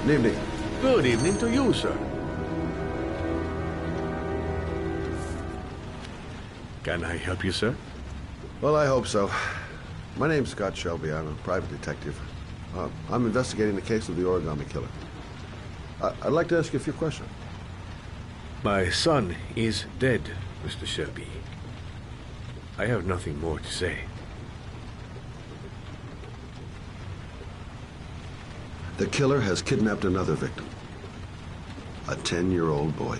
Good evening. Good evening to you, sir. Can I help you, sir? Well, I hope so. My name's Scott Shelby. I'm a private detective. I'm investigating the case of the origami killer. I'd like to ask you a few questions. My son is dead, Mr. Shelby. I have nothing more to say. The killer has kidnapped another victim. A 10-year-old boy.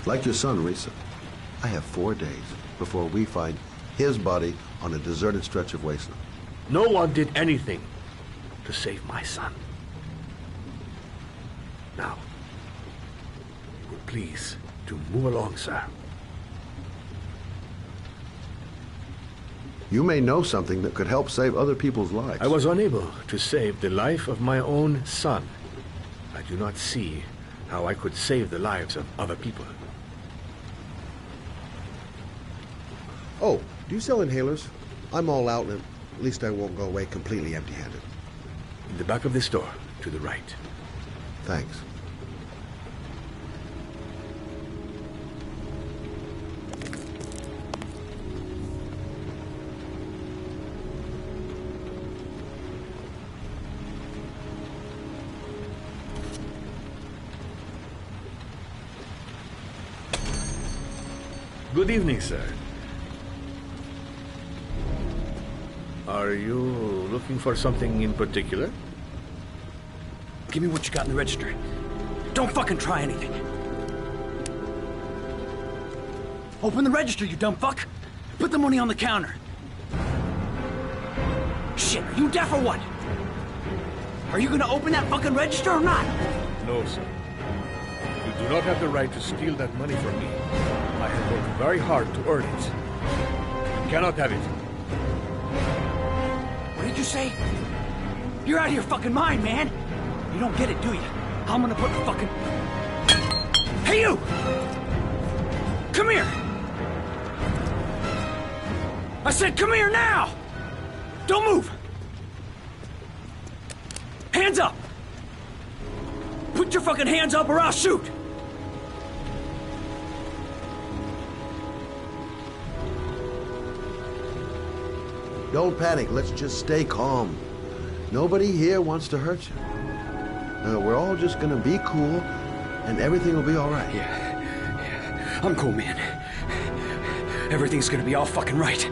Like your son, Risa. I have 4 days before we find his body on a deserted stretch of wasteland. No one did anything to save my son. Now, please, to move along, sir. You may know something that could help save other people's lives. I was unable to save the life of my own son. I do not see how I could save the lives of other people. Oh, do you sell inhalers? I'm all out, and at least I won't go away completely empty-handed. In the back of the store, to the right. Thanks. Good evening, sir. Are you looking for something in particular? Give me what you got in the register. Don't fucking try anything. Open the register, you dumb fuck. Put the money on the counter. Shit, are you deaf or what? Are you gonna open that fucking register or not? No, sir. You do not have the right to steal that money from me. I have worked very hard to earn it. You cannot have it. What did you say? You're out of your fucking mind, man. You don't get it, do you? I'm gonna put the fucking... Hey, you! Come here! I said come here now! Don't move! Hands up! Put your fucking hands up or I'll shoot! Don't panic. Let's just stay calm. Nobody here wants to hurt you. We're all just gonna be cool, and everything will be all right. Yeah. I'm cool, man. Everything's gonna be all fucking right.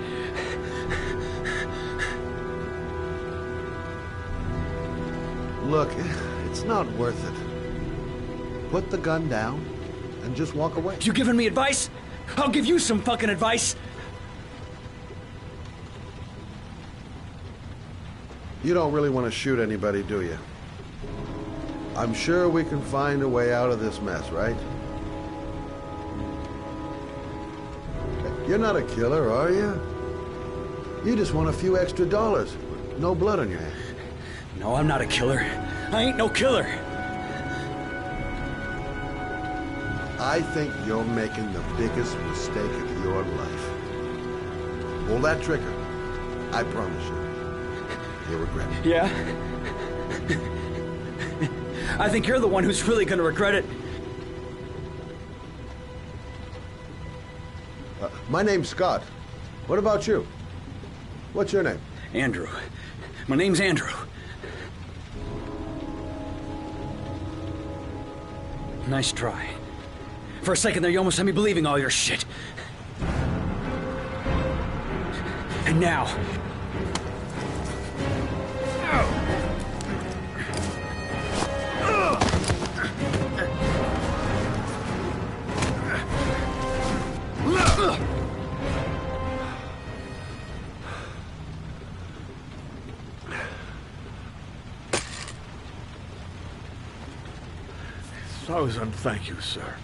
Look, it's not worth it. Put the gun down and just walk away. You giving me advice? I'll give you some fucking advice. You don't really want to shoot anybody, do you? I'm sure we can find a way out of this mess, right? You're not a killer, are you? You just want a few extra dollars. No blood on your hands. No, I'm not a killer. I ain't no killer. I think you're making the biggest mistake of your life. Pull that trigger. I promise you. You'll regret it. Yeah? I think you're the one who's really gonna regret it. My name's Scott. What about you? What's your name? Andrew. My name's Andrew. Nice try. For a second there, you almost had me believing all your shit. And now... Thousand thank you, sir.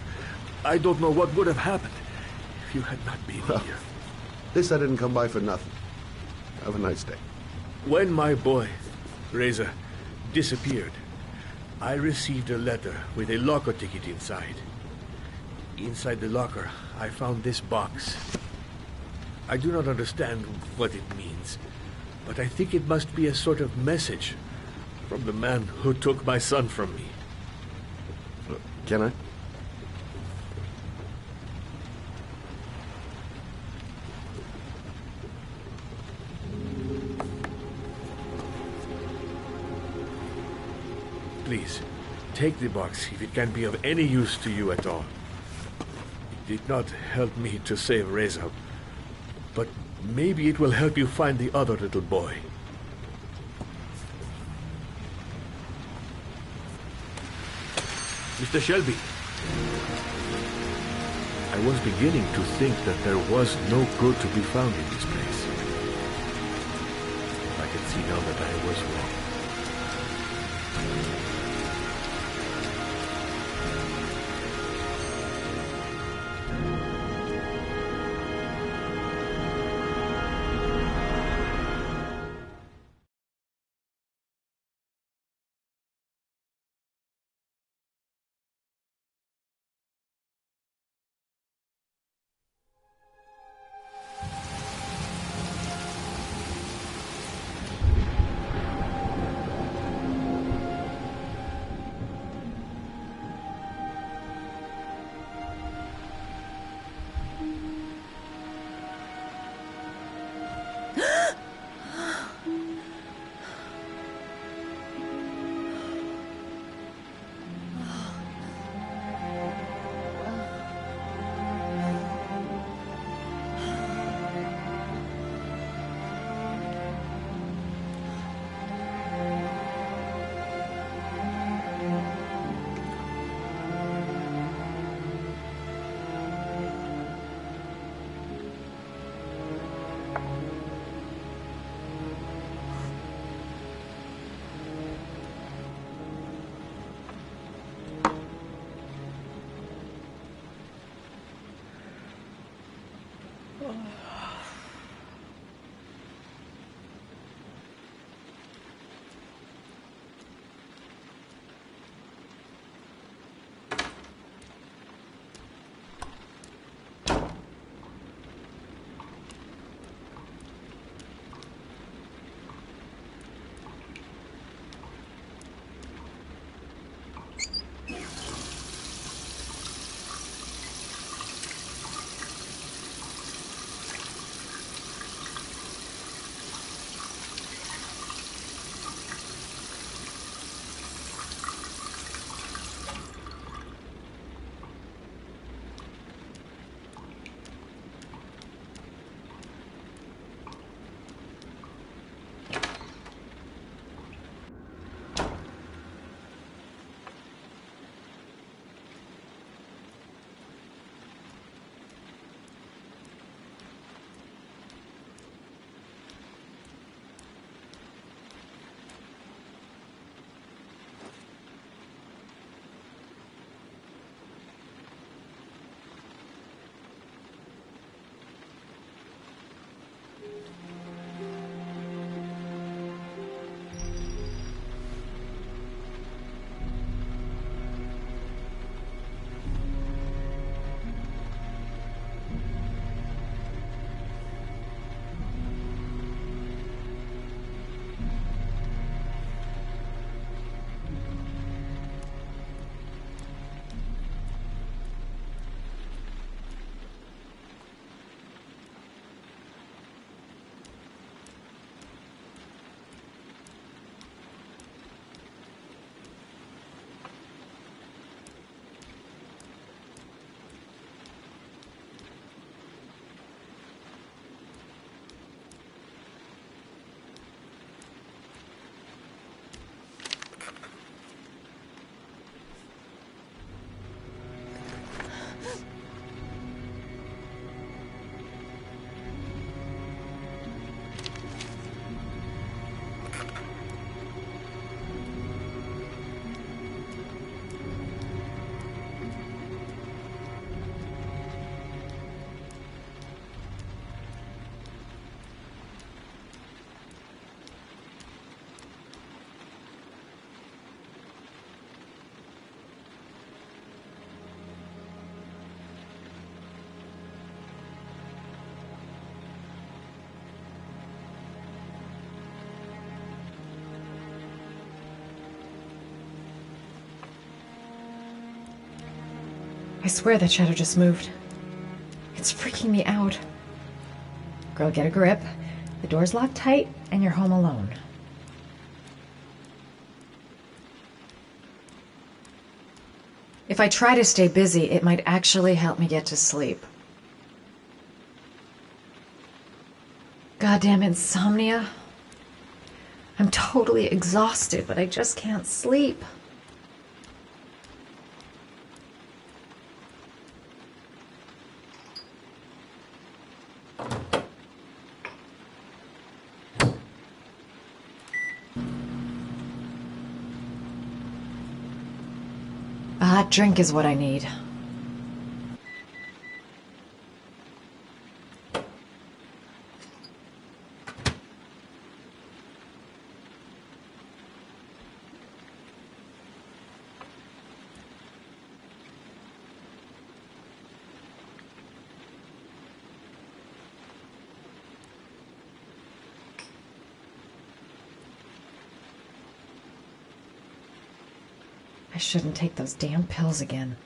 I don't know what would have happened if you had not been here. This I didn't come by for nothing. Have a nice day. When my boy, Reza, disappeared, I received a letter with a locker ticket inside. Inside the locker, I found this box. I do not understand what it means, but I think it must be a sort of message From the man who took my son from me. Can I? Please, take the box if it can be of any use to you at all. It did not help me to save Reza, but maybe it will help you find the other little boy. Mr. Shelby, I was beginning to think that there was no good to be found in this place. I can see now that I was wrong. I swear that shadow just moved. It's freaking me out. Girl, get a grip. The door's locked tight, and you're home alone. If I try to stay busy, it might actually help me get to sleep. Goddamn insomnia. I'm totally exhausted, but I just can't sleep. A hot drink is what I need. I shouldn't take those damn pills again.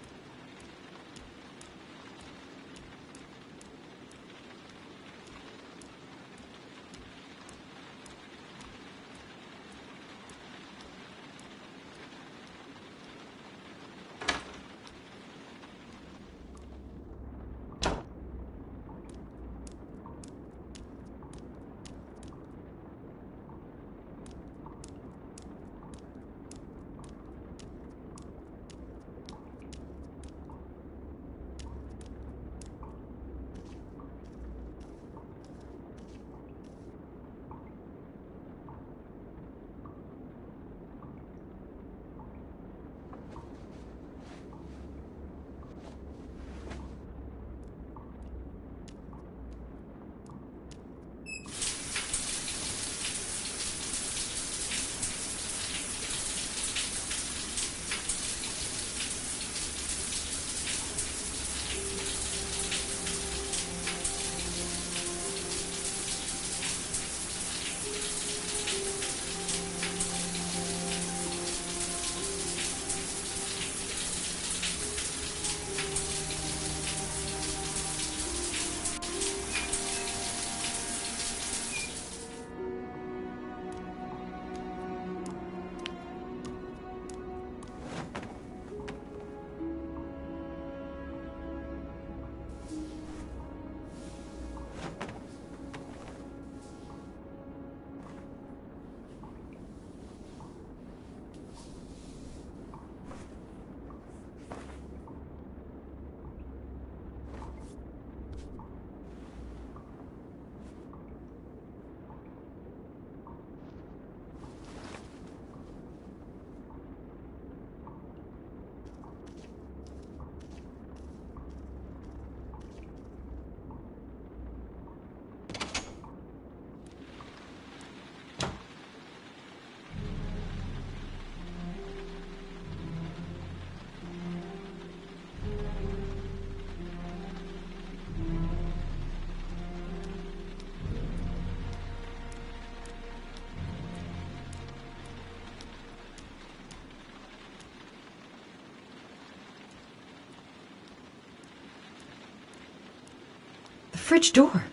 Fridge door.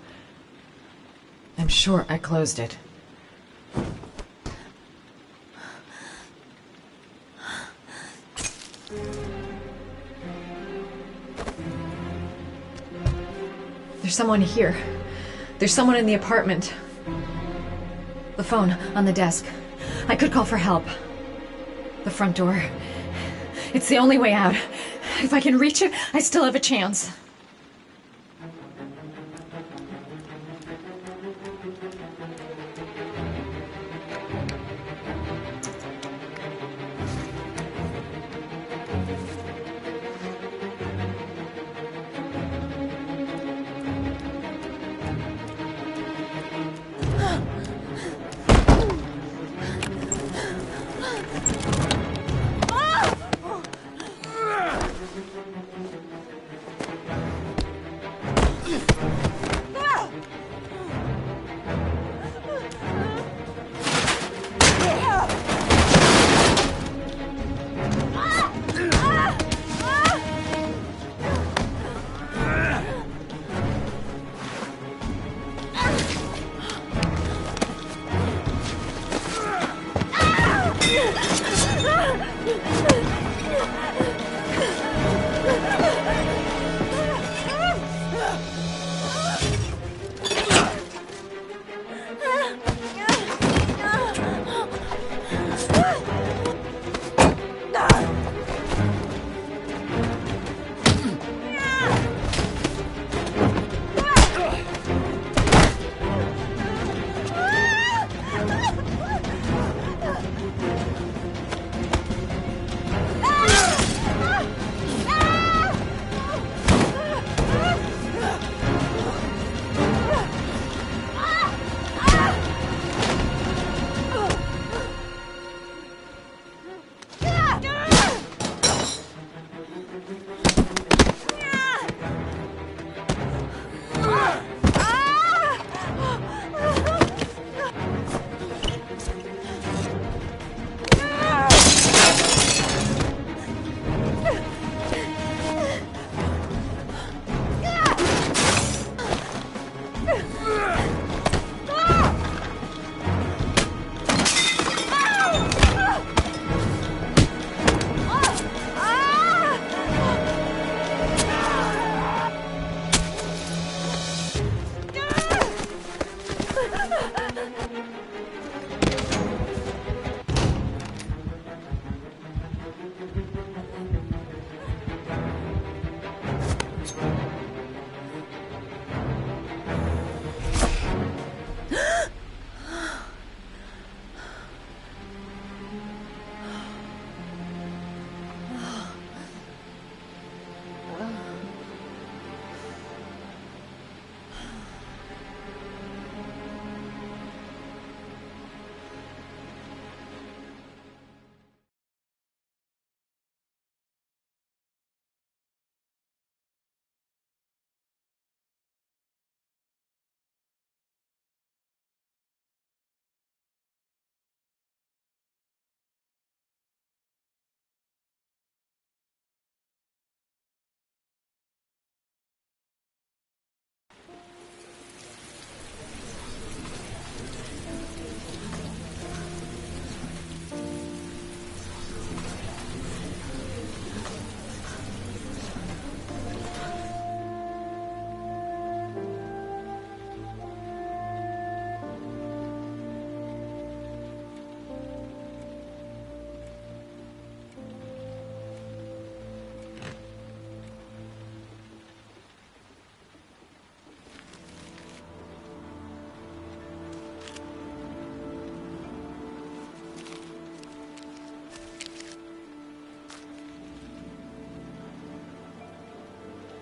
I'm sure I closed it. There's someone here. There's someone in the apartment. The phone on the desk. I could call for help. The front door. It's the only way out. If I can reach it, I still have a chance.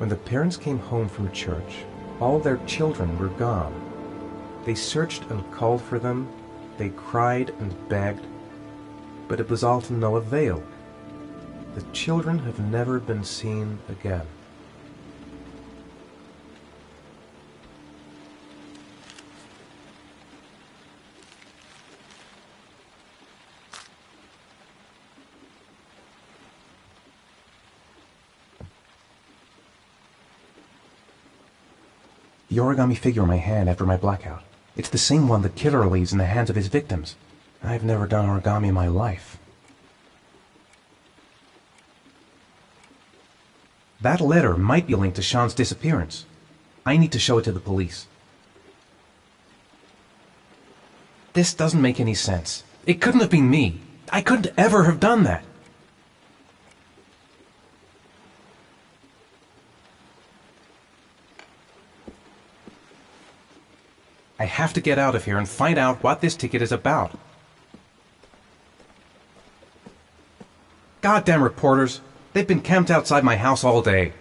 When the parents came home from church, all their children were gone. They searched and called for them. They cried and begged, but it was all to no avail. The children have never been seen again. The origami figure in my hand after my blackout. It's the same one the killer leaves in the hands of his victims. I've never done origami in my life. That letter might be linked to Sean's disappearance. I need to show it to the police. This doesn't make any sense. It couldn't have been me. I couldn't ever have done that. I have to get out of here and find out what this ticket is about. Goddamn reporters! They've been camped outside my house all day.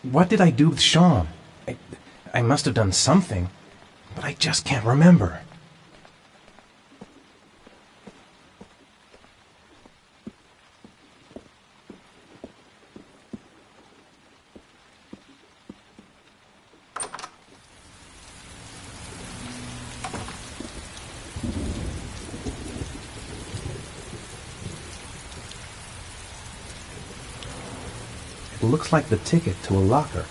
What did I do with Sean? I must have done something, but I just can't remember. It looks like the ticket to a locker.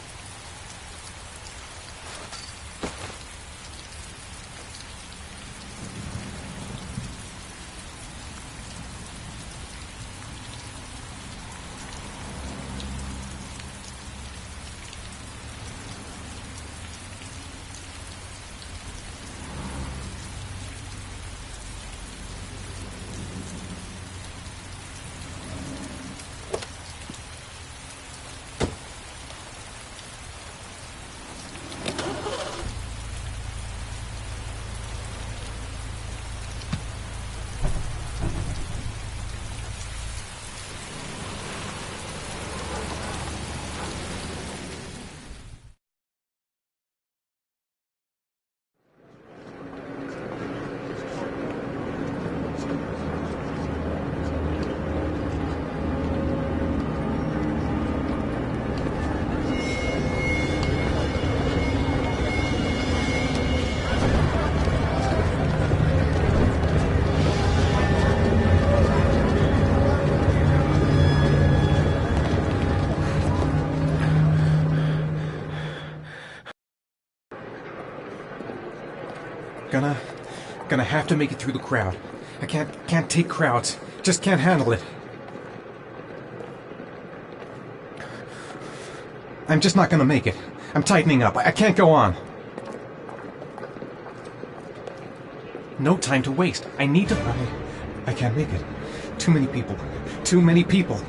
Gonna have to make it through the crowd. I can't take crowds. Just can't handle it. I'm just not gonna make it. I'm tightening up. I can't go on. No time to waste. I need to... I can't make it. Too many people. Too many people.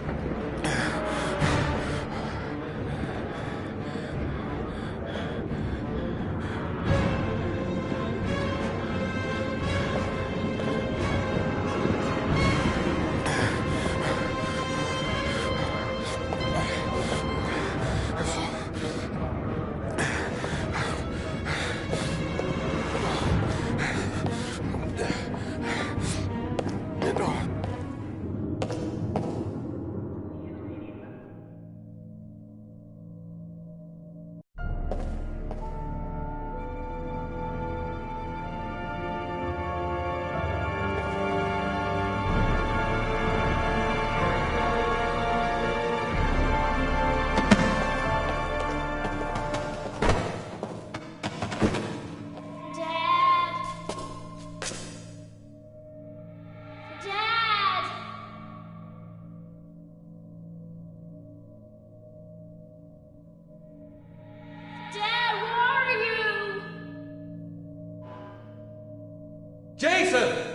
Jason!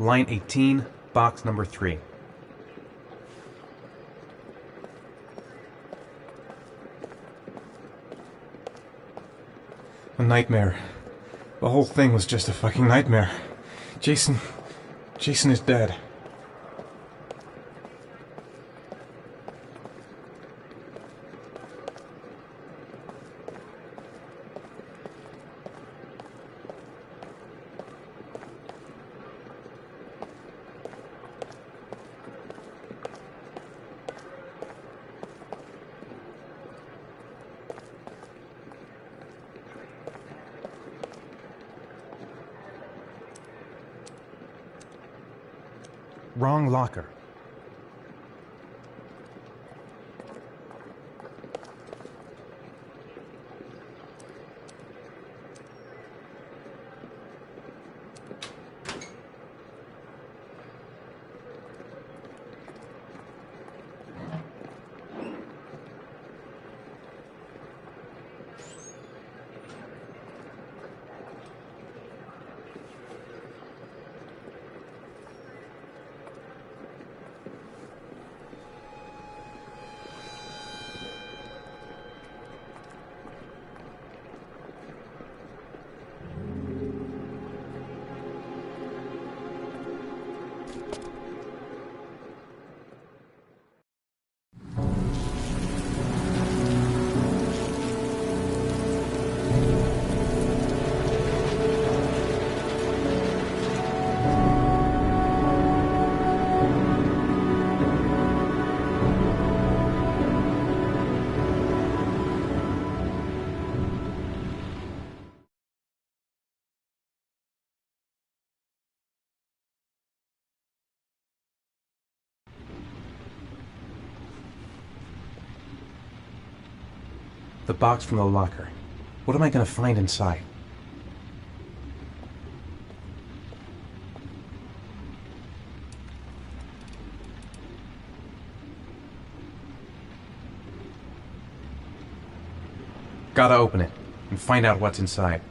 Line 18, box number 3. A nightmare. The whole thing was just a fucking nightmare. Jason is dead. Wrong locker. The box from the locker. What am I going to find inside? Gotta open it and find out what's inside.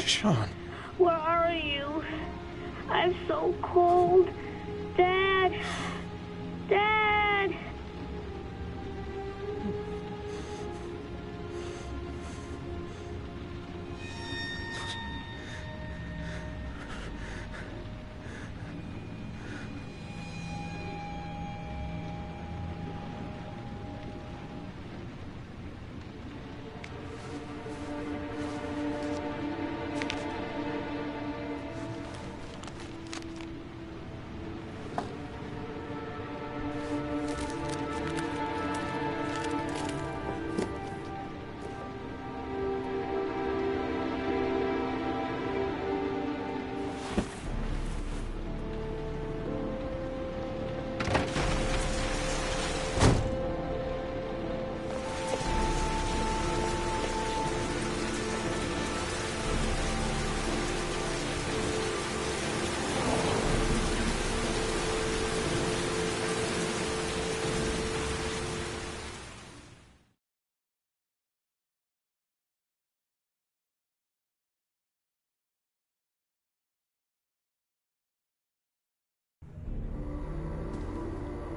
Sean. Where are you? I'm so cold. Dad! Dad!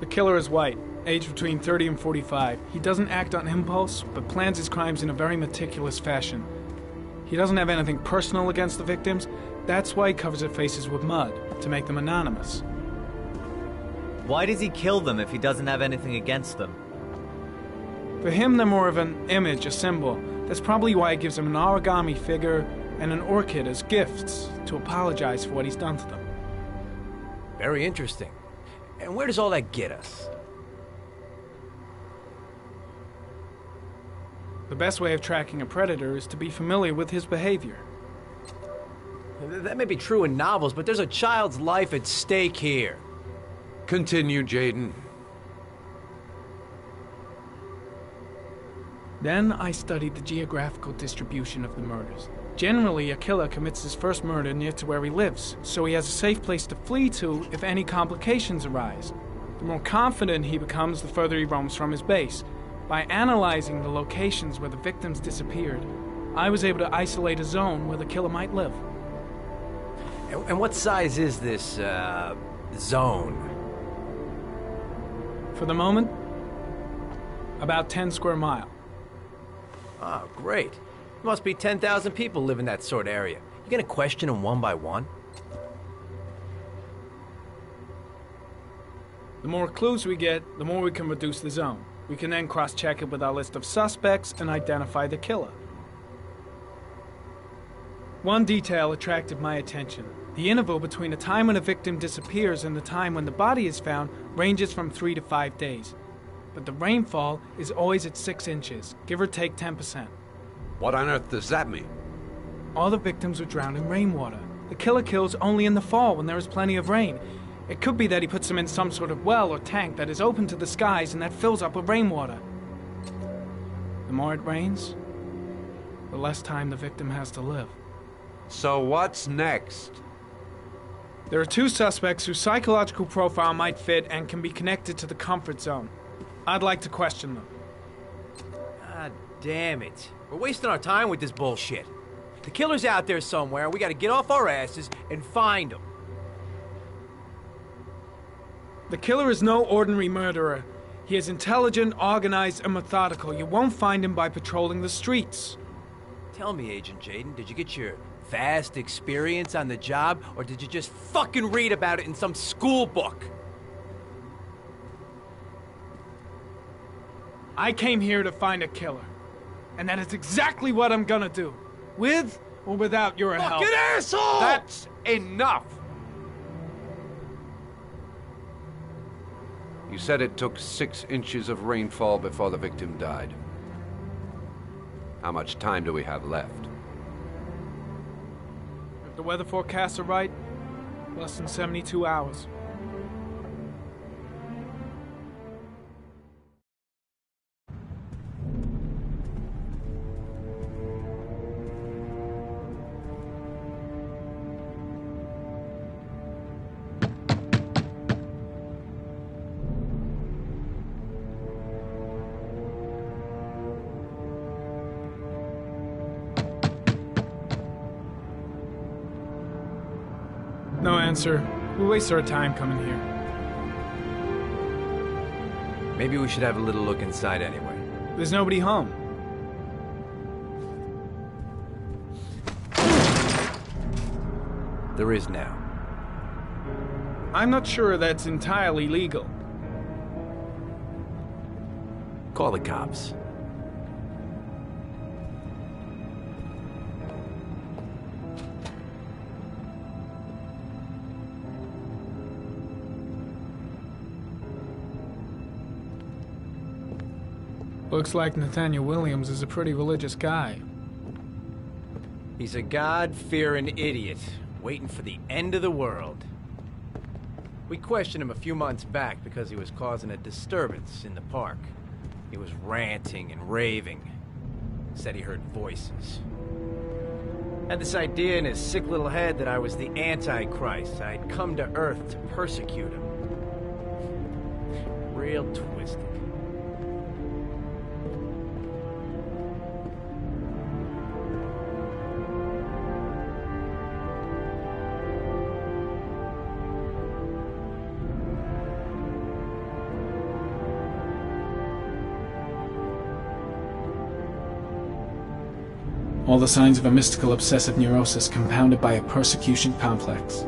The killer is white, aged between 30 and 45. He doesn't act on impulse, but plans his crimes in a very meticulous fashion. He doesn't have anything personal against the victims. That's why he covers their faces with mud, to make them anonymous. Why does he kill them if he doesn't have anything against them? For him, they're more of an image, a symbol. That's probably why he gives them an origami figure and an orchid as gifts to apologize for what he's done to them. Very interesting. And where does all that get us? The best way of tracking a predator is to be familiar with his behavior. That may be true in novels, but there's a child's life at stake here. Continue, Jayden. Then I studied the geographical distribution of the murders. Generally, a killer commits his first murder near to where he lives, so he has a safe place to flee to if any complications arise. The more confident he becomes, the further he roams from his base. By analyzing the locations where the victims disappeared, I was able to isolate a zone where the killer might live. And what size is this, zone? For the moment, about 10 square miles. Oh, great. Must be 10,000 people live in that sort of area. You gonna question them one by one? The more clues we get, the more we can reduce the zone. We can then cross-check it with our list of suspects and identify the killer. One detail attracted my attention. The interval between the time when a victim disappears and the time when the body is found ranges from 3 to 5 days. But the rainfall is always at 6 inches, give or take 10%. What on earth does that mean? All the victims were drowned in rainwater. The killer kills only in the fall when there is plenty of rain. It could be that he puts them in some sort of well or tank that is open to the skies and that fills up with rainwater. The more it rains, the less time the victim has to live. So what's next? There are 2 suspects whose psychological profile might fit and can be connected to the comfort zone. I'd like to question them. God damn it. We're wasting our time with this bullshit. The killer's out there somewhere, and we gotta get off our asses and find him. The killer is no ordinary murderer. He is intelligent, organized, and methodical. You won't find him by patrolling the streets. Tell me, Agent Jayden, did you get your vast experience on the job, or did you just fucking read about it in some school book? I came here to find a killer. And that is exactly what I'm gonna do. With or without your help. Fucking asshole! That's enough! You said it took 6 inches of rainfall before the victim died. How much time do we have left? If the weather forecasts are right, less than 72 hours. No answer. We waste our time coming here. Maybe we should have a little look inside anyway. There's nobody home. There is now. I'm not sure that's entirely legal. Call the cops. Looks like Nathaniel Williams is a pretty religious guy. He's a God-fearing idiot, waiting for the end of the world. We questioned him a few months back because he was causing a disturbance in the park. He was ranting and raving. Said he heard voices. Had this idea in his sick little head that I was the Antichrist. I'd come to Earth to persecute him. Real twisted. All the signs of a mystical obsessive neurosis compounded by a persecution complex.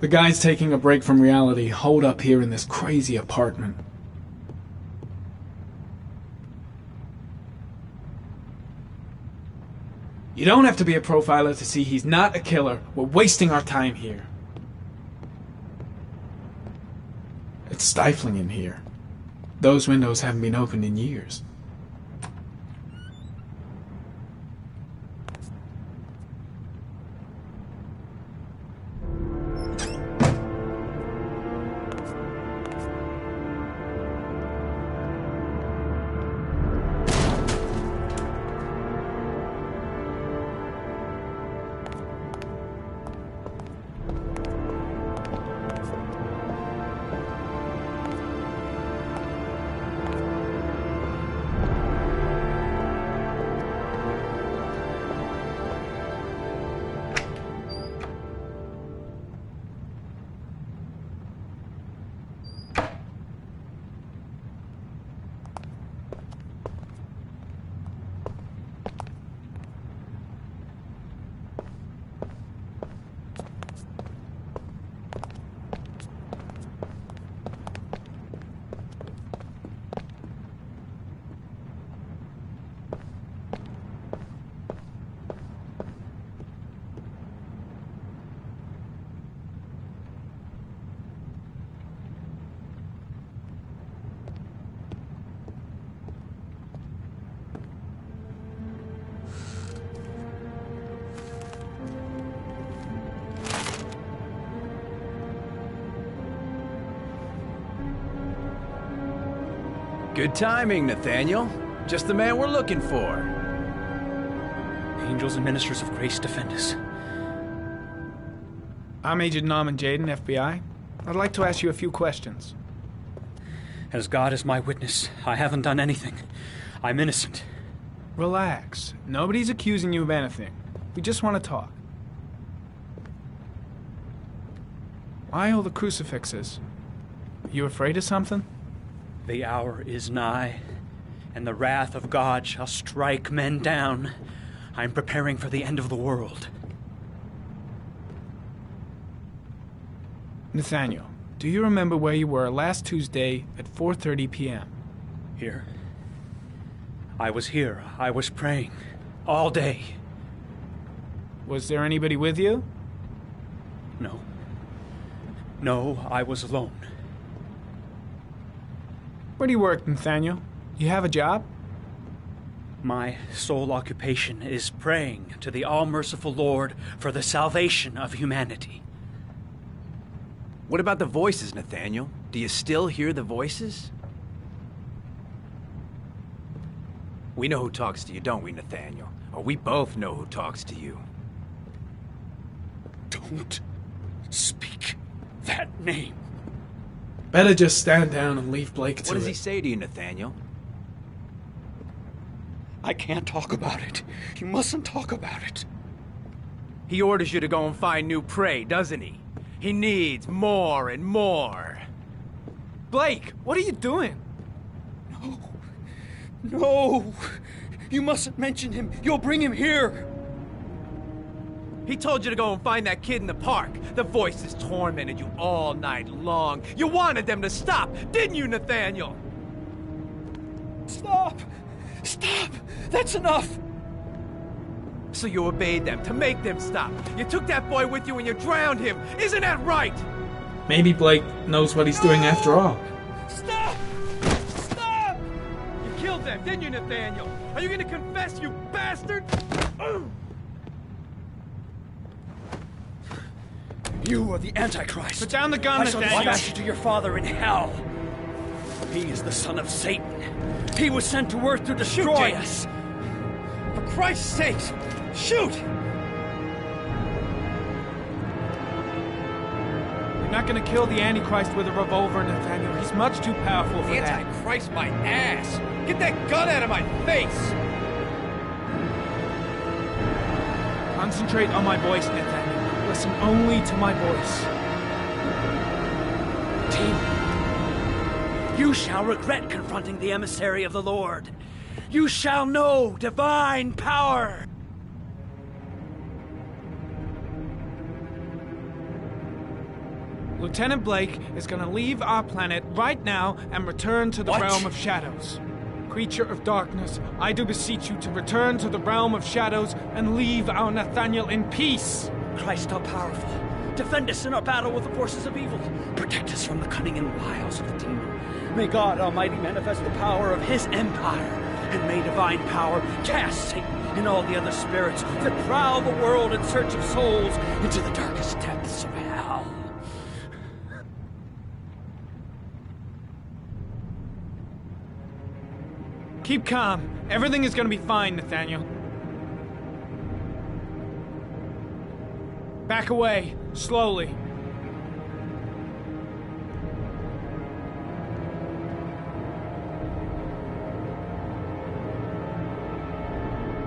The guys taking a break from reality holed up here in this crazy apartment. You don't have to be a profiler to see he's not a killer. We're wasting our time here. It's stifling in here. Those windows haven't been opened in years. Good timing, Nathaniel. Just the man we're looking for. Angels and ministers of grace defend us. I'm Agent Norman Jayden, FBI. I'd like to ask you a few questions. As God is my witness, I haven't done anything. I'm innocent. Relax. Nobody's accusing you of anything. We just want to talk. Why all the crucifixes? Are you afraid of something? The hour is nigh, and the wrath of God shall strike men down. I'm preparing for the end of the world. Nathaniel, do you remember where you were last Tuesday at 4:30 p.m.? Here. I was here. I was praying. All day. Was there anybody with you? No. No, I was alone. Where do you work, Nathaniel? You have a job? My sole occupation is praying to the all-merciful Lord for the salvation of humanity. What about the voices, Nathaniel? Do you still hear the voices? We know who talks to you, don't we, Nathaniel? Or we both know who talks to you. Don't speak that name. Better just stand down and leave Blake to it. What does he say to you, Nathaniel? I can't talk about it. You mustn't talk about it. He orders you to go and find new prey, doesn't he? He needs more and more. Blake, what are you doing? No. No. You mustn't mention him. You'll bring him here. He told you to go and find that kid in the park. The voices tormented you all night long. You wanted them to stop, didn't you, Nathaniel? Stop! Stop! That's enough! So you obeyed them to make them stop. You took that boy with you and you drowned him. Isn't that right? Maybe Blake knows what he's doing after all. Stop! Stop! You killed them, didn't you, Nathaniel? Are you gonna confess, you bastard? You are the Antichrist. Put down the gun, I shall Nathaniel. dispatch you to your father in hell. He is the son of Satan. He was sent to earth to destroy us. For Christ's sake, shoot! You're not gonna kill the Antichrist with a revolver, Nathaniel. He's much too powerful for that. Antichrist, my ass! Get that gun out of my face! Concentrate on my voice, Nathaniel. listen only to my voice. Team, you shall regret confronting the emissary of the Lord. You shall know divine power. Lieutenant Blake is gonna leave our planet right now and return to the realm of shadows. Creature of darkness, I do beseech you to return to the realm of shadows and leave our Nathaniel in peace. Christ all-powerful, defend us in our battle with the forces of evil. Protect us from the cunning and wiles of the demon. May God Almighty manifest the power of His empire, and may divine power cast Satan and all the other spirits that prowl the world in search of souls into the darkest depths of hell. Keep calm. Everything is gonna be fine, Nathaniel. Back away, slowly.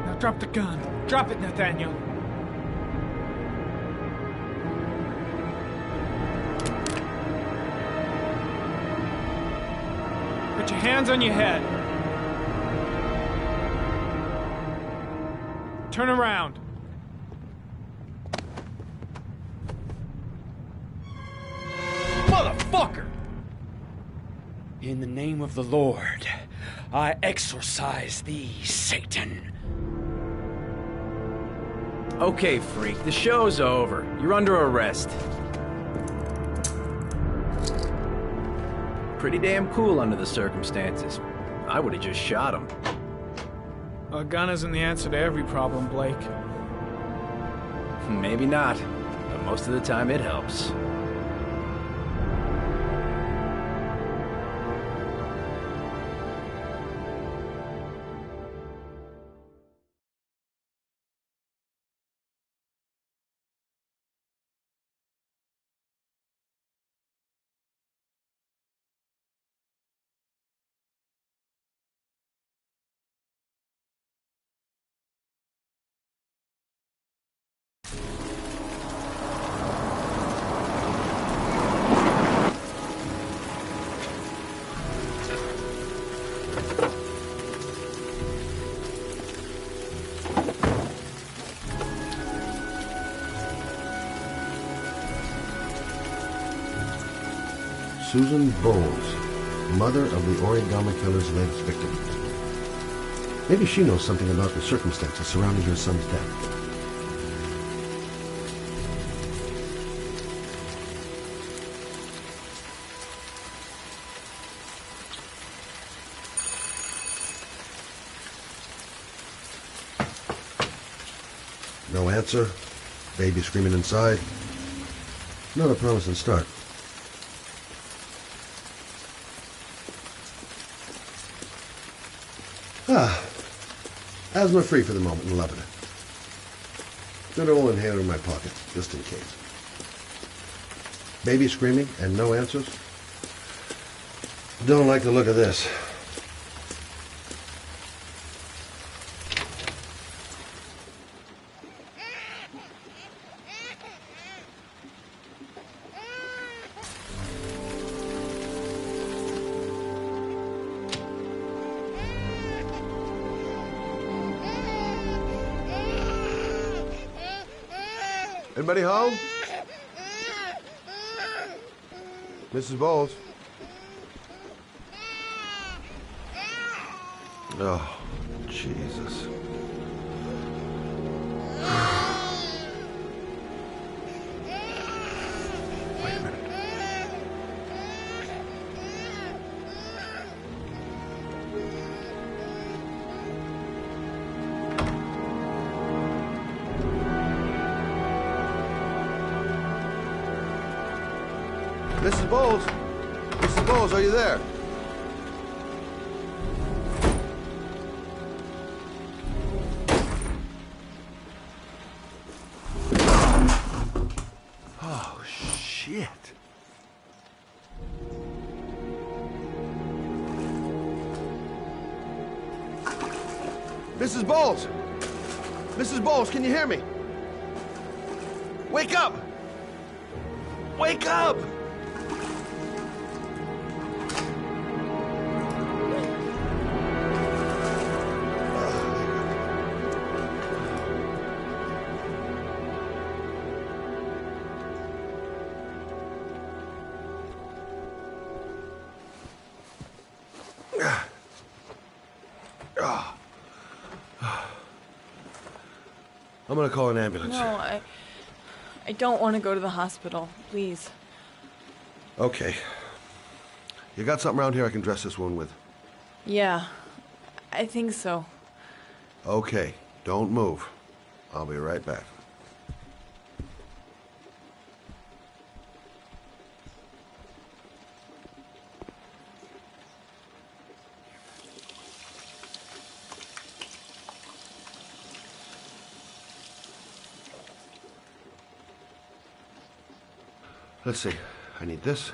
Now drop the gun. Drop it, Nathaniel. Put your hands on your head. Turn around. Motherfucker! In the name of the Lord, I exorcise thee, Satan. Okay, freak, the show's over. You're under arrest. Pretty damn cool under the circumstances. I would have just shot him. A gun isn't the answer to every problem, Blake. Maybe not, but most of the time it helps. Susan Bowles, mother of the Origami Killer's latest victim. Maybe she knows something about the circumstances surrounding her son's death. No answer. Baby screaming inside. Not a promising start. Asthma free for the moment and loving it. Good old inhaler in my pocket, just in case. Baby screaming and no answers? Don't like the look of this. Anybody home? Mrs. Bowles? Oh, Jesus. Wait a minute. Mrs. Bowles? Mrs. Bowles, are you there? Oh, shit. Mrs. Bowles! Mrs. Bowles, can you hear me? Wake up! Wake up! I'm gonna call an ambulance. No, I don't want to go to the hospital. Please. Okay. You got something around here I can dress this wound with? Yeah, I think so. Okay, don't move. I'll be right back. Let's see. I need this,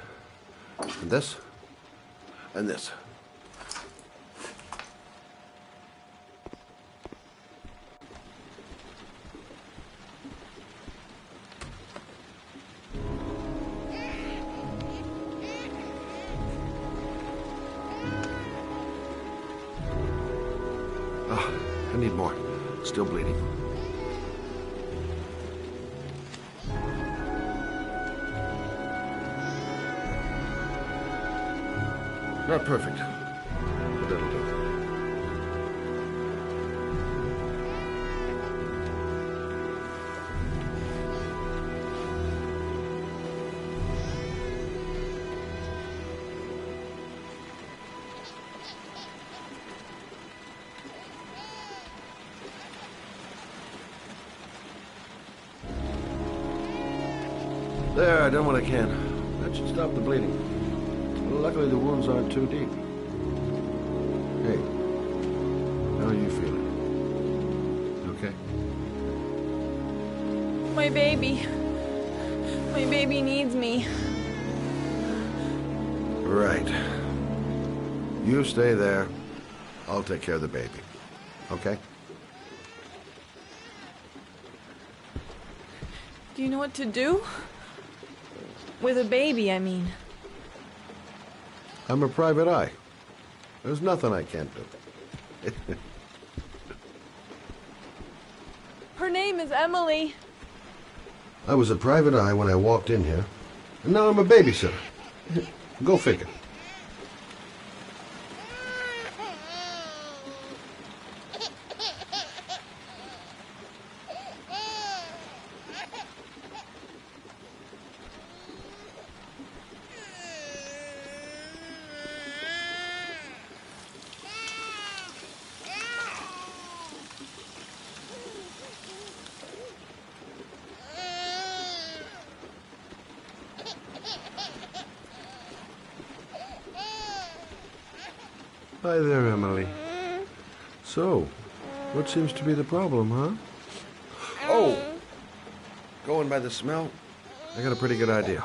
and this, and this. I need more. Still bleeding. Not perfect, but that'll do. There, I done what I can. That should stop the bleeding. Luckily, the wounds aren't too deep. Hey, how are you feeling? Okay? My baby. My baby needs me. Right. You stay there. I'll take care of the baby. Okay? Do you know what to do? With a baby, I mean. I'm a private eye. There's nothing I can't do. Her name is Emily. I was a private eye when I walked in here, and now I'm a babysitter. Go figure. Hi there, Emily. So, what seems to be the problem, huh? Oh! Going by the smell, I got a pretty good idea.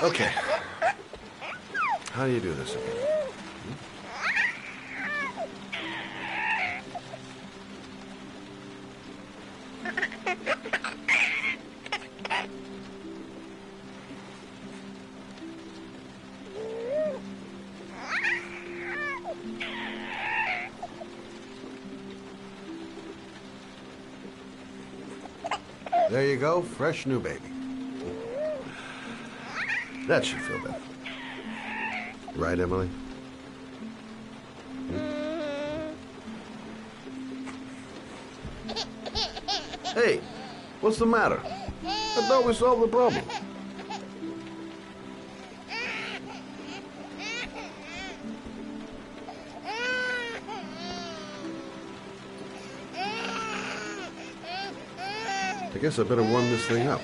Okay. How do you do this again? There you go, fresh new baby. That should feel better. Right, Emily? Hey, what's the matter? I thought we solved the problem. I guess I better warm this thing up.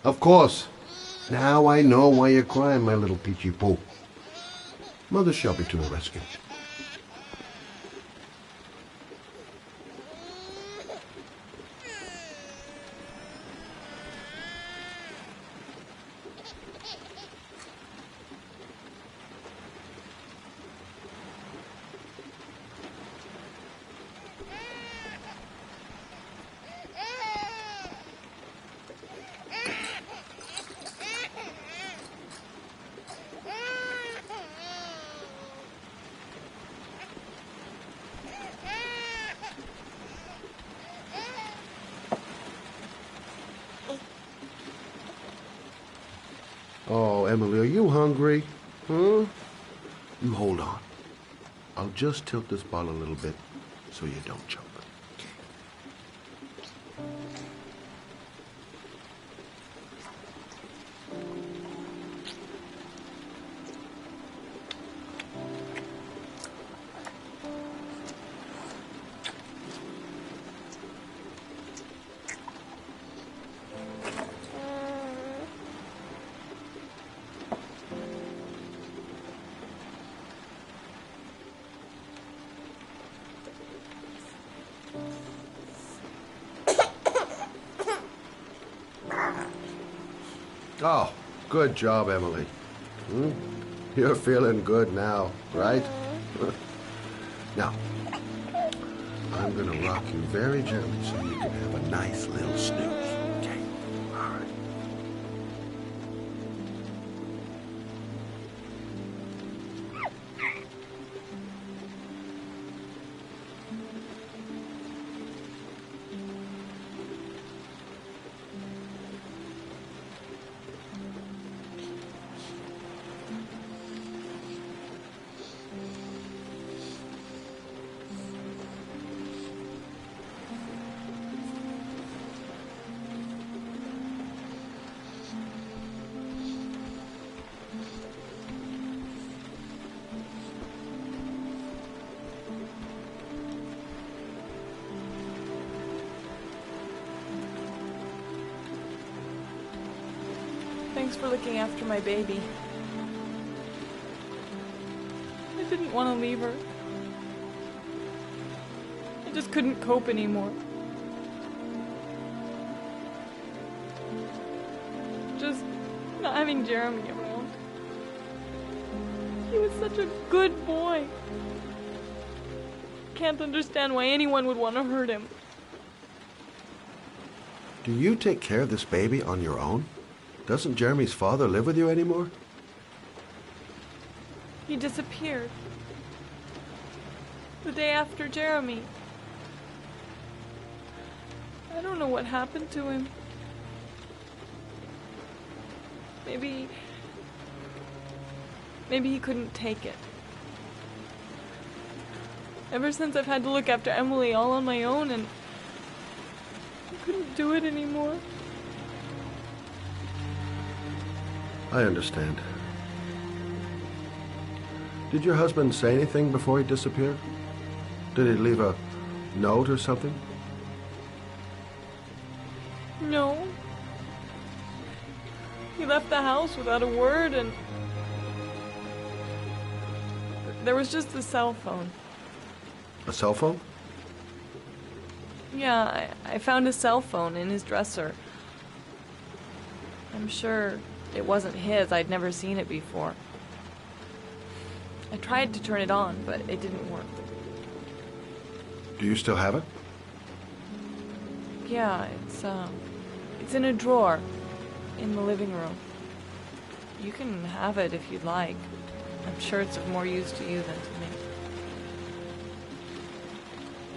Of course. Now I know why you're crying, my little peachy poo. Mother shall be to the rescue. Emily, are you hungry? Huh? You hold on. I'll just tilt this bottle a little bit so you don't choke. Oh, good job, Emily. You're feeling good now, right? Now, I'm gonna rock you very gently so you can have a nice little snooze. Okay? All right. Thanks for looking after my baby. I didn't want to leave her. I just couldn't cope anymore. Just not having Jeremy around. He was such a good boy. Can't understand why anyone would want to hurt him. Do you take care of this baby on your own? Doesn't Jeremy's father live with you anymore? He disappeared. The day after Jeremy. I don't know what happened to him. Maybe he couldn't take it. Ever since I've had to look after Emily all on my own, and I couldn't do it anymore. I understand. Did your husband say anything before he disappeared? Did he leave a note or something? No. He left the house without a word, and there was just the cell phone. A cell phone? Yeah, I found a cell phone in his dresser. I'm sure it wasn't his. I'd never seen it before. I tried to turn it on, but it didn't work. Do you still have it? Yeah, it's in a drawer in the living room. You can have it if you'd like. I'm sure it's of more use to you than to me.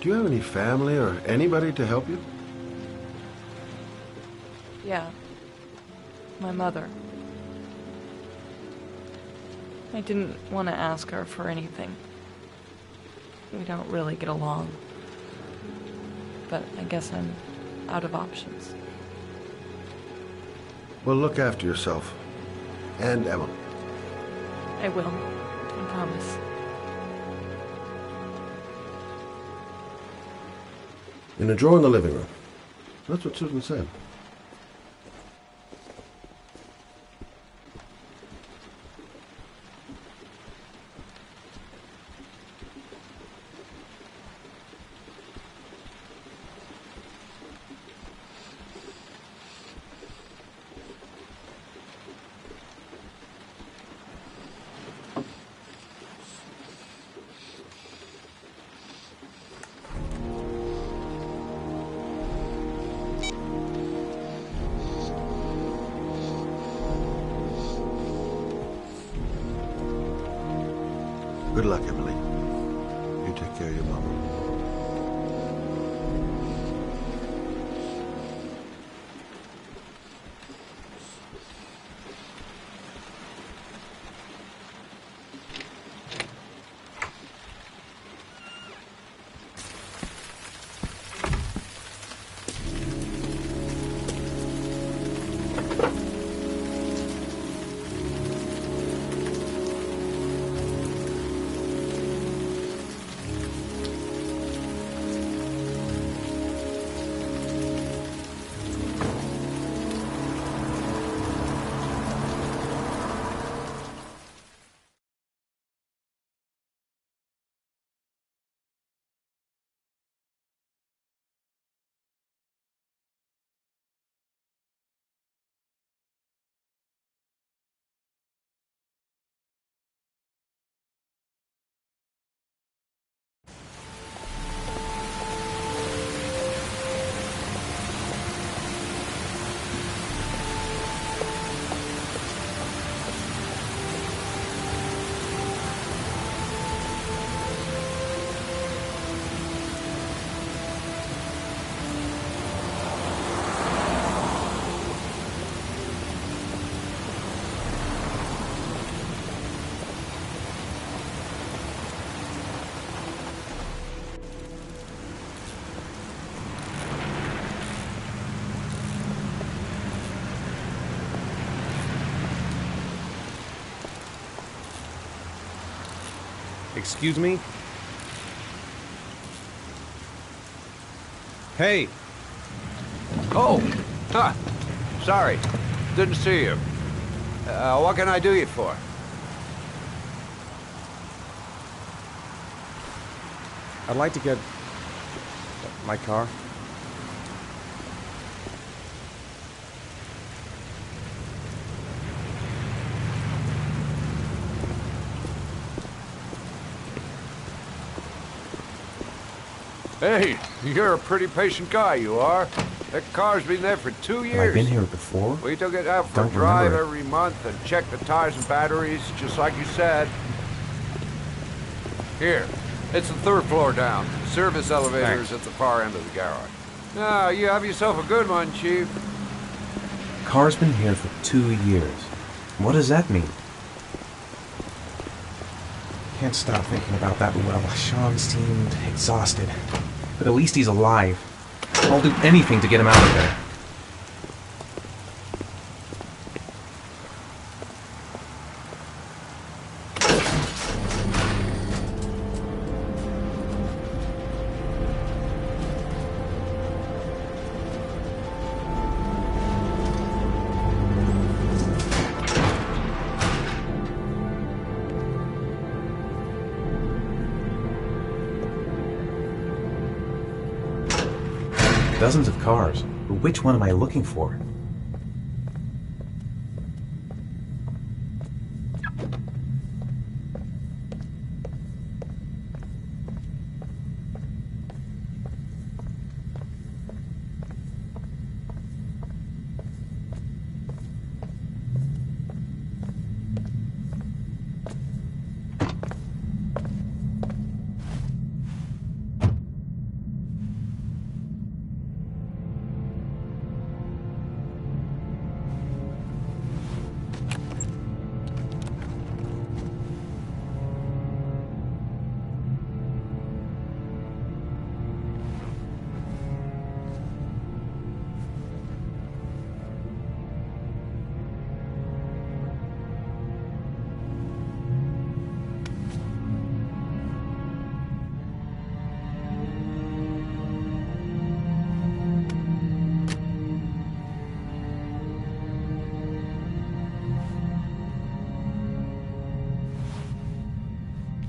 Do you have any family or anybody to help you? Yeah. My mother. I didn't want to ask her for anything. We don't really get along. But I guess I'm out of options. Well, look after yourself. And Emily. I will. I promise. In a drawer in the living room. That's what Susan said. Good luck, Emily. You take care of your mama. Excuse me? Hey! Oh! Huh. Sorry. Didn't see you. What can I do you for? I'd like to get... my car. Hey, you're a pretty patient guy, you are. That car's been there for 2 years. Have I been here before? We took it out for Don't a drive remember it. every month and checked the tires and batteries, just like you said. Here, it's the 3rd floor down. Service elevator is at the far end of the garage. Now, you have yourself a good one, Chief. Car's been here for 2 years. What does that mean? Can't stop thinking about that well. Sean seemed exhausted. But at least he's alive. I'll do anything to get him out of there. Dozens of cars. But which one am I looking for?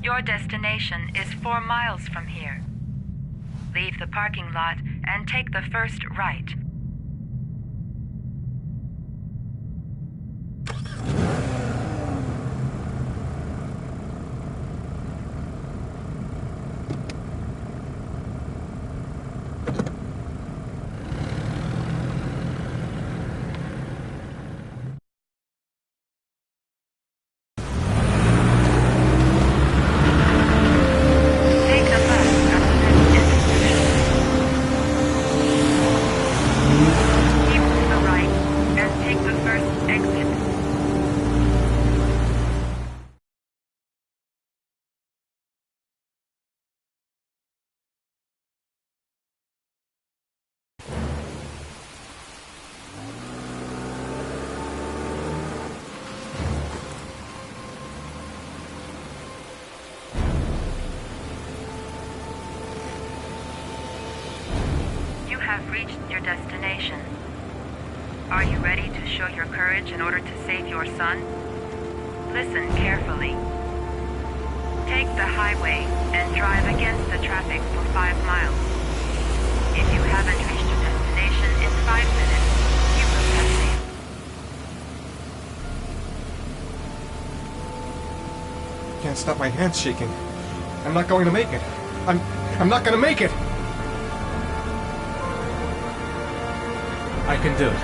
Your destination is 4 miles from here. Leave the parking lot and take the first right. You have reached your destination. Are you ready to show your courage in order to save your son? Listen carefully. Take the highway and drive against the traffic for 5 miles. If you haven't reached your destination in 5 minutes, you will have failed. Can't stop my hands shaking. I'm not going to make it. I'm not going to make it! I can do it.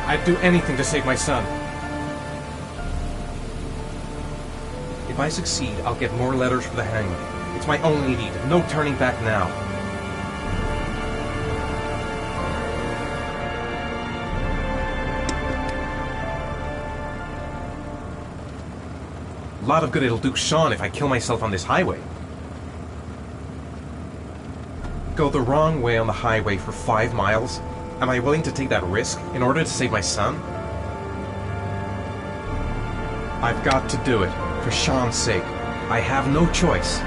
I'd do anything to save my son. If I succeed, I'll get more letters for the hangman. It's my only need. No turning back now. A lot of good it'll do Sean if I kill myself on this highway. Go the wrong way on the highway for 5 miles? Am I willing to take that risk in order to save my son? I've got to do it, for Sean's sake. I have no choice.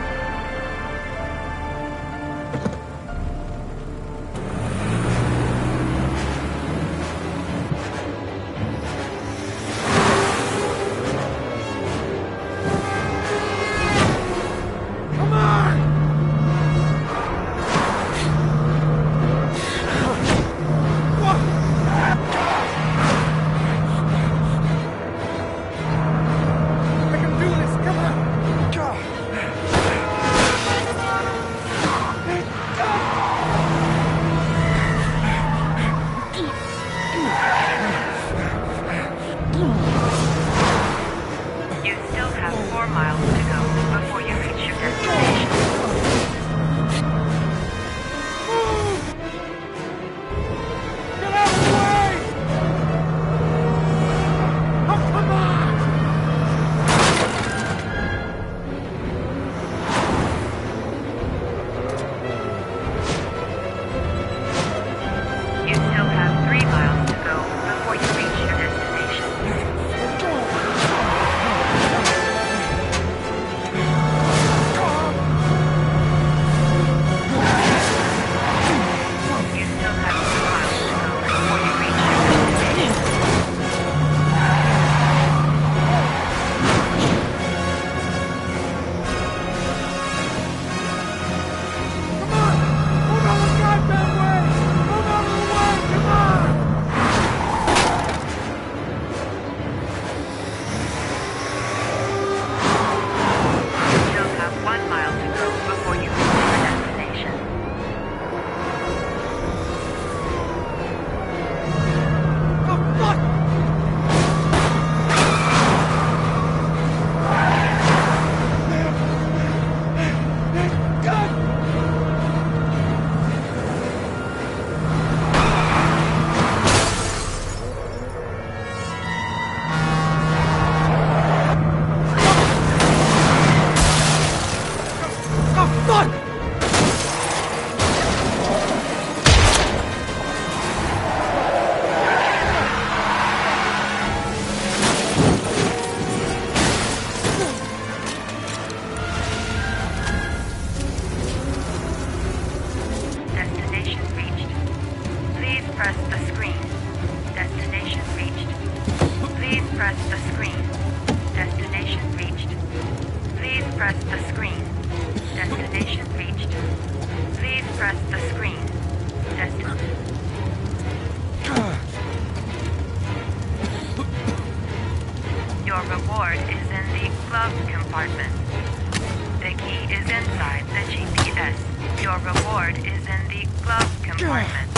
glove compartment. The key is inside the GPS. Your reward is in the glove compartment.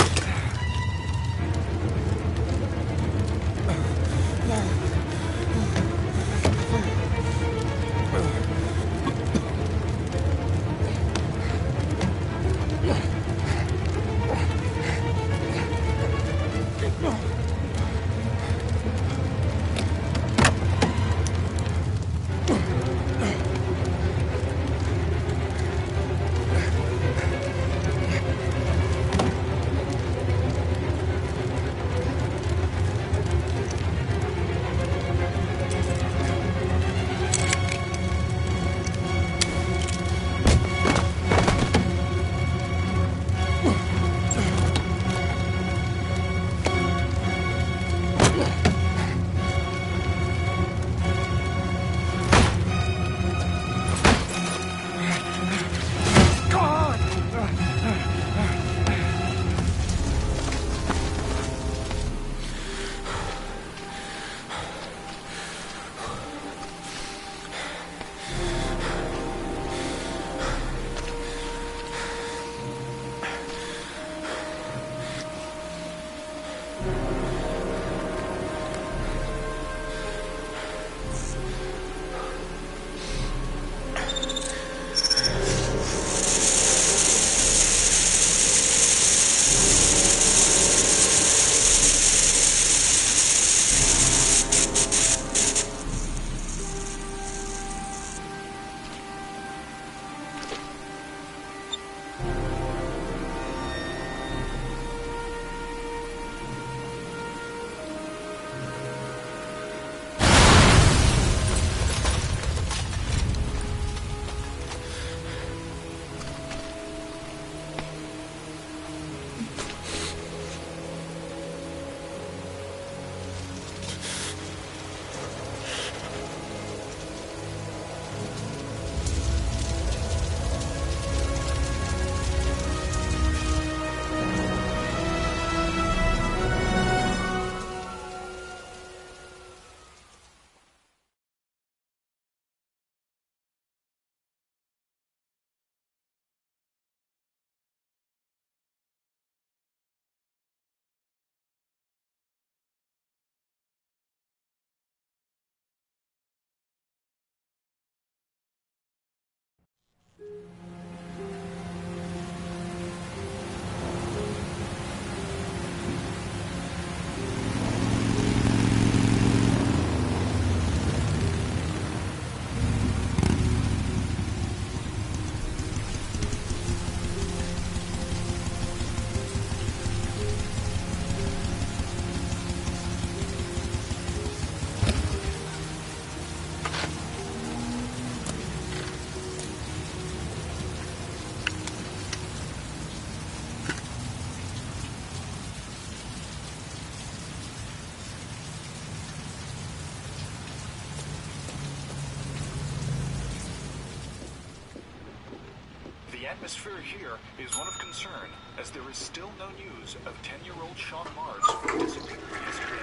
The atmosphere here is one of concern, as there is still no news of 10-year-old Sean Mars, who disappeared yesterday.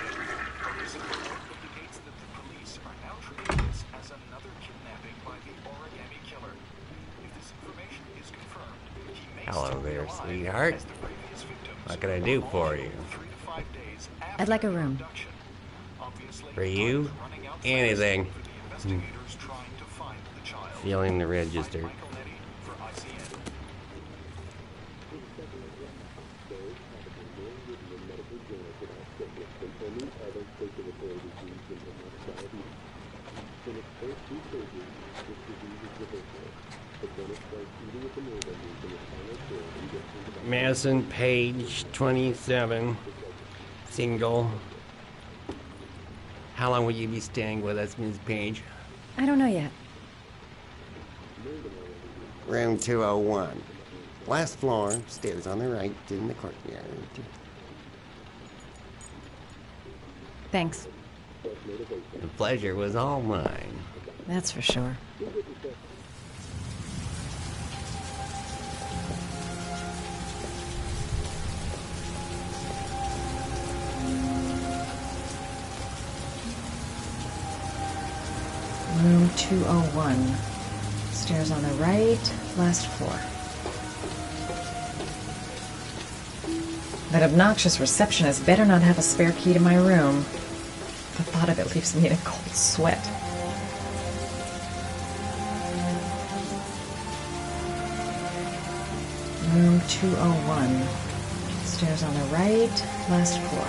A recent report indicates that the police are now treating this as another kidnapping by the origami killer. If this information is confirmed, he may Hello still be there, alive, sweetheart. as the previous victims What can I do for you? 3 to 5 days I'd like a room. For you? Anything. Feeling the register. Madison Page, 27, single. How long will you be staying with us, Ms. Page? I don't know yet. Room 201. Last floor, stairs on the right, in the courtyard. Thanks. The pleasure was all mine. That's for sure. Room 201. Stairs on the right, last floor. That obnoxious receptionist better not have a spare key to my room. The thought of it leaves me in a cold sweat. Room 201. Stairs on the right, last floor.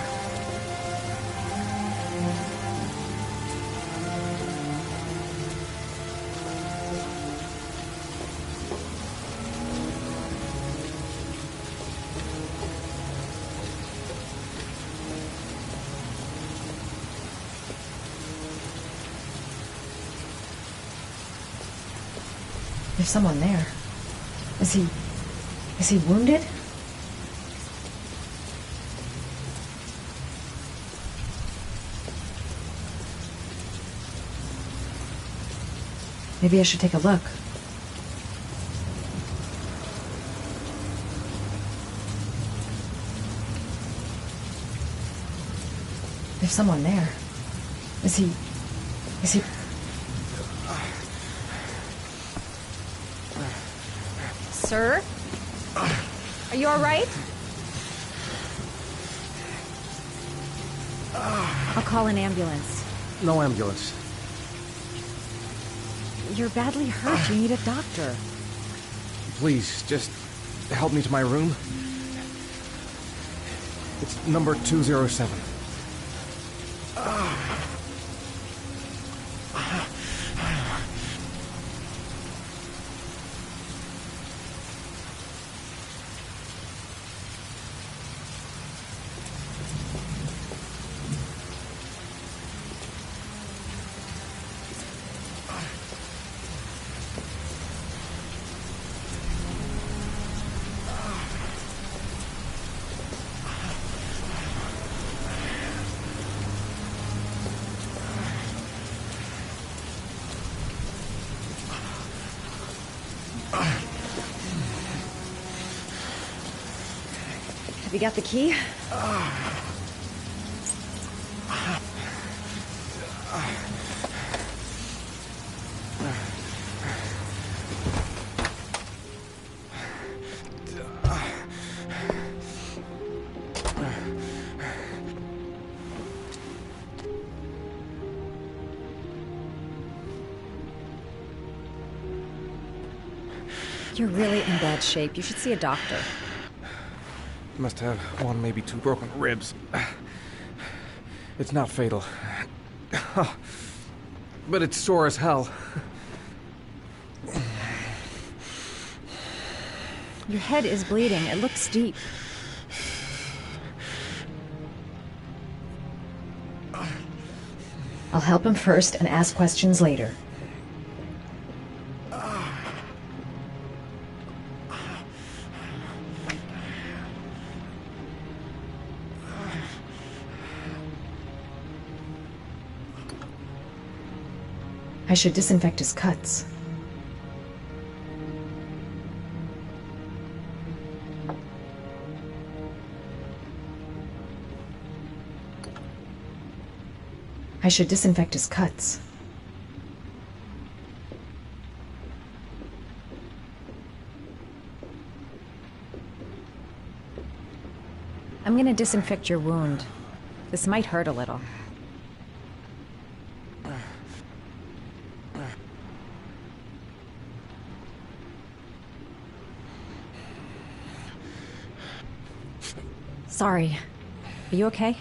There's someone there. Is he wounded? Maybe I should take a look. There's someone there. Is he... Sir? Are you all right? I'll call an ambulance. No ambulance. You're badly hurt. You need a doctor. Please, just help me to my room. It's number 207. Have you got the key? You're really in bad shape. You should see a doctor. Must have one, maybe two broken ribs. It's not fatal. But it's sore as hell. Your head is bleeding. It looks deep. I'll help him first and ask questions later. I should disinfect his cuts. I should disinfect his cuts. I'm gonna disinfect your wound. This might hurt a little. Sorry. Are you okay?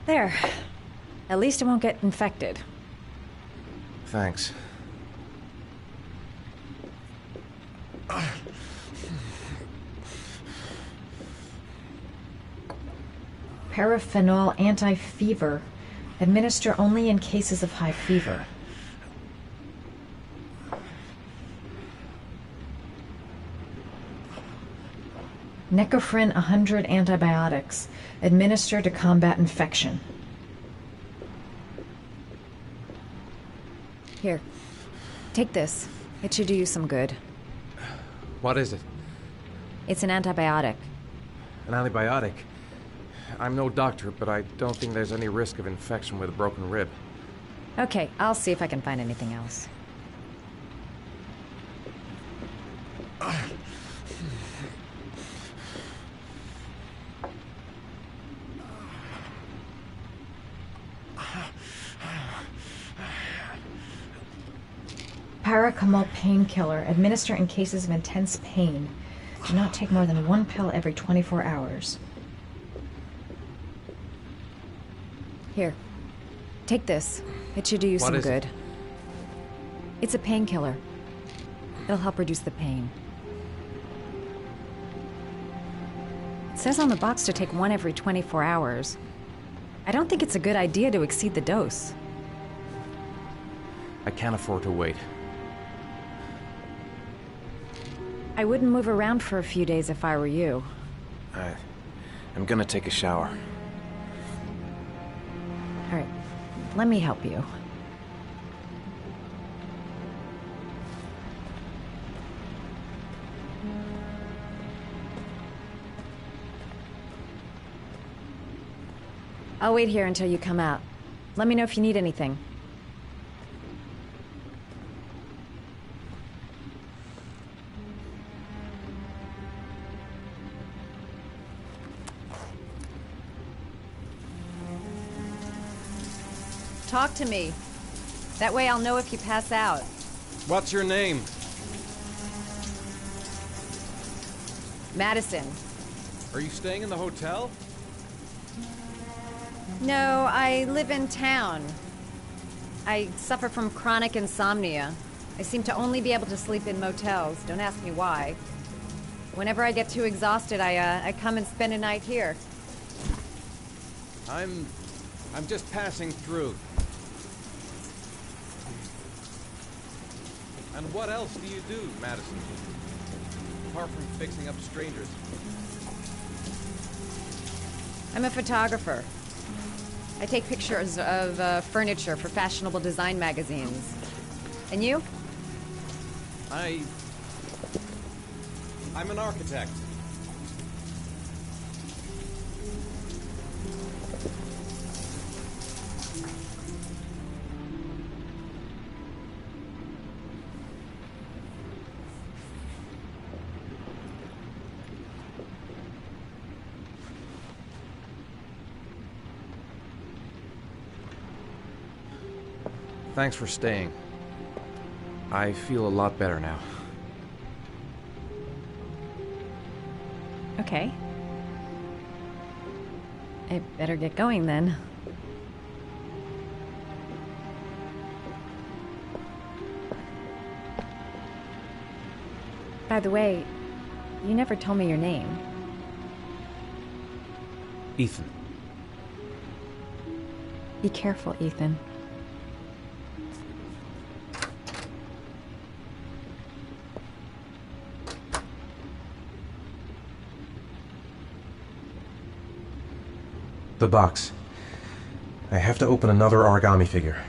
There. At least it won't get infected. Thanks. Paraphenol anti-fever. Administer only in cases of high fever. Necophren 100 antibiotics. Administer to combat infection. Here. Take this. It should do you some good. What is it? It's an antibiotic. An antibiotic? I'm no doctor, but I don't think there's any risk of infection with a broken rib. Okay, I'll see if I can find anything else. Paracetamol painkiller. Administer in cases of intense pain. Do not take more than 1 pill every 24 hours. Here. Take this. It should do you some good. It's a painkiller. It'll help reduce the pain. It says on the box to take 1 every 24 hours. I don't think it's a good idea to exceed the dose. I can't afford to wait. I wouldn't move around for a few days if I were you. I'm gonna take a shower. All right, let me help you. I'll wait here until you come out. Let me know if you need anything. Talk to me. That way I'll know if you pass out. What's your name? Madison. Are you staying in the hotel? No, I live in town. I suffer from chronic insomnia. I seem to only be able to sleep in motels. Don't ask me why. Whenever I get too exhausted, I come and spend a night here. I'm just passing through. And what else do you do, Madison? Apart from fixing up strangers. I'm a photographer. I take pictures of furniture for fashionable design magazines. And you? I'm an architect. Thanks for staying. I feel a lot better now. Okay. I better get going then. By the way, you never told me your name. Ethan. Be careful, Ethan. The box. I have to open another origami figure.